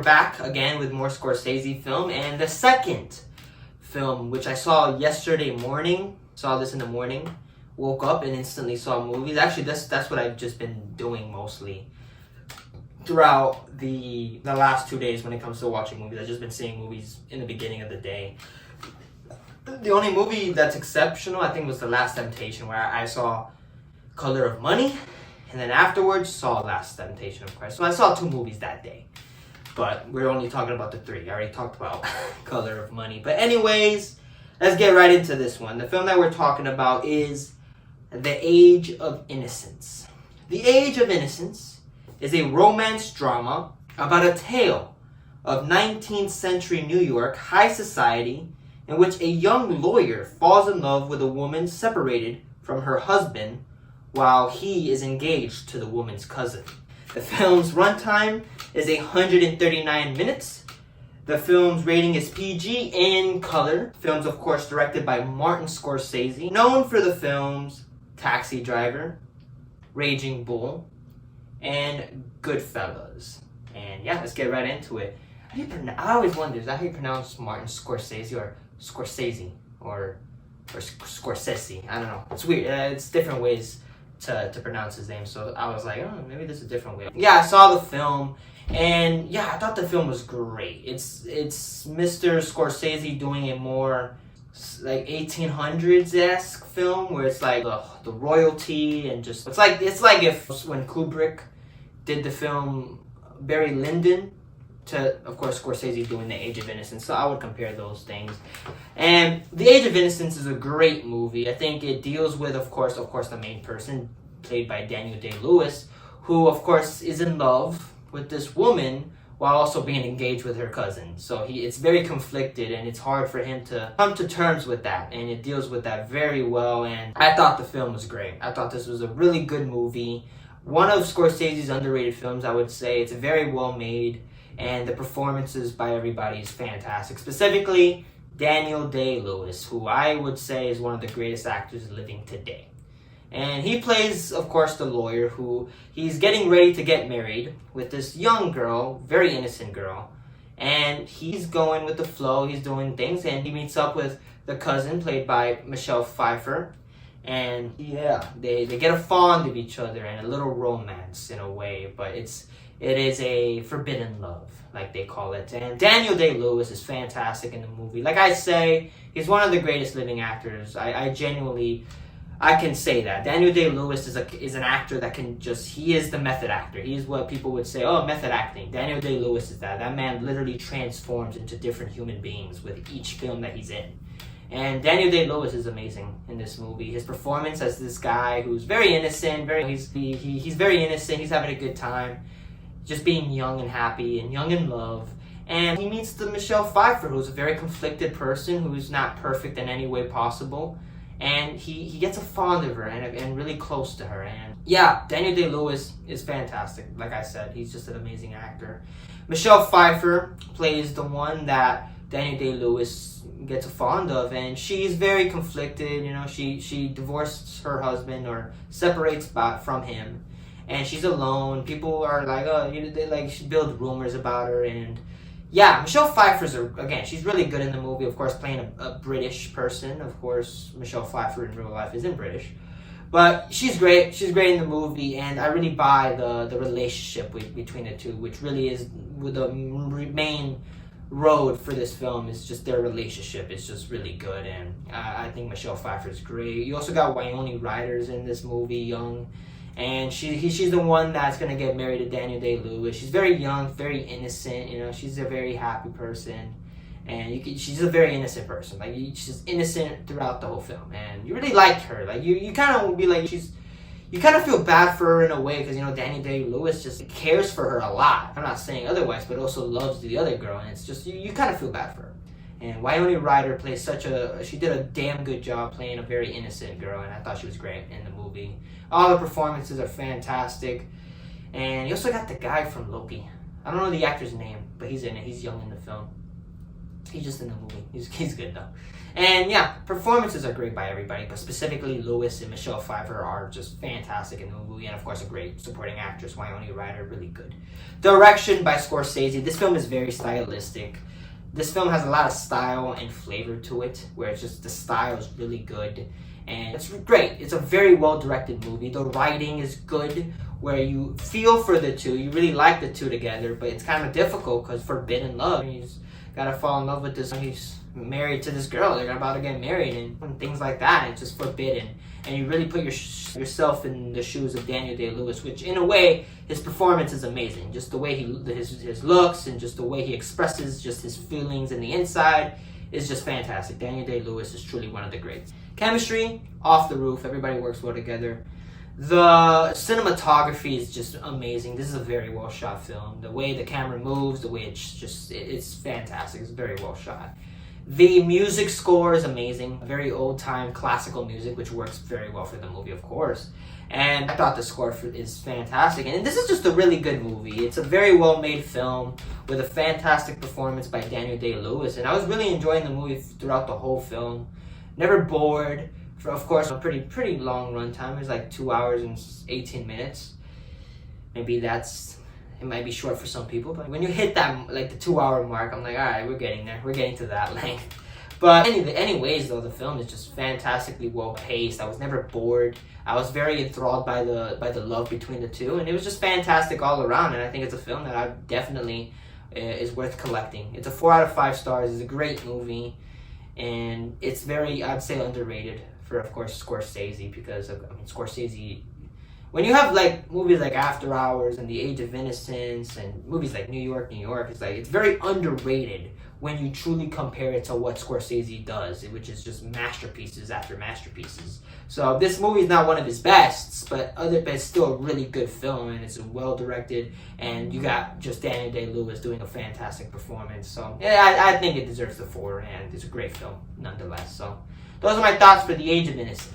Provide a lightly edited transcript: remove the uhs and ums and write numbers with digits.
back again with more Scorsese film, and the second film, which I saw yesterday morning. Saw this in the morning, woke up and instantly saw movies. Actually, that's what I've just been doing mostly throughout the last 2 days when it comes to watching movies. I've just been seeing movies in the beginning of the day. The only movie that's exceptional, I think, was The Last Temptation, where I saw Color of Money, and then afterwards saw Last Temptation of Christ. So I saw 2 movies that day, but we're only talking about the 3. I already talked about Color of Money. But anyways, let's get right into this one. The film that we're talking about is The Age of Innocence. The Age of Innocence is a romance drama about a tale of 19th century New York high society in which a young lawyer falls in love with a woman separated from her husband while he is engaged to the woman's cousin. The film's runtime is 139 minutes. The film's rating is PG in color. The film's, of course, directed by Martin Scorsese, known for the films Taxi Driver, Raging Bull, and Goodfellas. And yeah, let's get right into it. I always wonder, is that how you pronounce Martin Scorsese or Scorsese or Scorsese? I don't know. It's weird. It's different ways to pronounce his name. So I was like, oh, maybe there's a different way. Yeah, I saw the film. And yeah, I thought the film was great. It's Mr. Scorsese doing a more like 1800s-esque film where it's like the royalty and just it's like if when Kubrick did the film Barry Lyndon to, of course, Scorsese doing The Age of Innocence. So I would compare those things. And The Age of Innocence is a great movie. I think it deals with, of course, the main person played by Daniel Day-Lewis, who, of course, is in love with this woman while also being engaged with her cousin. So it's very conflicted, and it's hard for him to come to terms with that, and it deals with that very well. And I thought the film was great. I thought this was a really good movie. One of Scorsese's underrated films, I would say. It's very well made, and the performances by everybody is fantastic. Specifically, Daniel Day-Lewis, who I would say is one of the greatest actors living today. And he plays, of course, the lawyer who he's getting ready to get married with this young girl, very innocent girl. And he's going with the flow, he's doing things, and he meets up with the cousin played by Michelle Pfeiffer. And yeah, they get fond of each other and a little romance in a way, but it is a forbidden love, like they call it. And Daniel Day-Lewis is fantastic in the movie. Like I say, he's one of the greatest living actors. I can say that. Daniel Day-Lewis is an actor that he is the method actor. He's what people would say, oh, method acting. Daniel Day-Lewis is that. That man literally transforms into different human beings with each film that he's in. And Daniel Day-Lewis is amazing in this movie. His performance as this guy who's very innocent, he's very innocent, he's having a good time, just being young and happy and young in love. And he meets the Michelle Pfeiffer, who's a very conflicted person, who's not perfect in any way possible. And he gets fond of her and really close to her. And yeah, Daniel Day-Lewis is fantastic. Like I said, he's just an amazing actor. Michelle Pfeiffer plays the one that Daniel Day-Lewis gets fond of, and she's very conflicted. You know, she divorced her husband or separates from him, and she's alone. People are like, oh, she build rumors about her. And yeah, Michelle Pfeiffer's she's really good in the movie. Of course, playing a British person. Of course, Michelle Pfeiffer in real life isn't British, but she's great. She's great in the movie, and I really buy the relationship between the two, which really is the main road for this film. Is just their relationship. It's just really good, and I think Michelle Pfeiffer is great. You also got Wyoming Riders in this movie, young. And she's the one that's going to get married to Daniel Day-Lewis. She's very young, very innocent. You know, she's a very happy person. And she's a very innocent person. Like, she's innocent throughout the whole film. And you really like her. Like, you kind of be like, you kind of feel bad for her in a way. Because, you know, Daniel Day-Lewis just cares for her a lot. I'm not saying otherwise, but also loves the other girl. And it's just, you kind of feel bad for her. And Wyoming Rider plays she did a damn good job playing a very innocent girl, and I thought she was great in the movie. All the performances are fantastic. And you also got the guy from Loki. I don't know the actor's name, but he's in it. He's young in the film. He's just in the movie. He's good though. And yeah, performances are great by everybody, but specifically Lewis and Michelle Pfeiffer are just fantastic in the movie, and of course a great supporting actress, Wyoming Rider, really good. Direction by Scorsese. This film is very stylistic. This film has a lot of style and flavor to it, where it's just the style is really good, and it's great. It's a very well-directed movie. The writing is good, where you feel for the two. You really like the two together, but it's kind of difficult because forbidden love. You just gotta fall in love with this. He's married to this girl. They're about to get married and things like that. It's just forbidden. And you really put yourself in the shoes of Daniel Day-Lewis, which in a way, his performance is amazing. Just the way his looks and just the way he expresses just his feelings in the inside is just fantastic. Daniel Day-Lewis is truly one of the greats. Chemistry, off the roof. Everybody works well together. The cinematography is just amazing. This is a very well shot film. The way the camera moves, the way it's fantastic. It's very well shot. The music score is amazing. Very old time classical music, which works very well for the movie, of course. And I thought the score is fantastic. And this is just a really good movie. It's a very well made film with a fantastic performance by Daniel Day-Lewis. And I was really enjoying the movie throughout the whole film. Never bored. For, of course, a pretty long run time. It's like 2 hours and 18 minutes. Maybe it might be short for some people, but when you hit that, like the 2 hour mark, I'm like, all right, we're getting there. We're getting to that length. But anyways, though, the film is just fantastically well paced. I was never bored. I was very enthralled by the love between the two, and it was just fantastic all around. And I think it's a film that I definitely is worth collecting. It's a 4 out of 5 stars. It's a great movie, and it's very, I'd say, underrated for, of course, Scorsese, because Scorsese. When you have like movies like After Hours and The Age of Innocence and movies like New York, it's very underrated when you truly compare it to what Scorsese does, which is just masterpieces after masterpieces. So this movie is not one of his bests, but it's still a really good film, and it's well directed, and you got just Daniel Day-Lewis doing a fantastic performance. So yeah, I think it deserves the 4, and it's a great film nonetheless. So those are my thoughts for The Age of Innocence.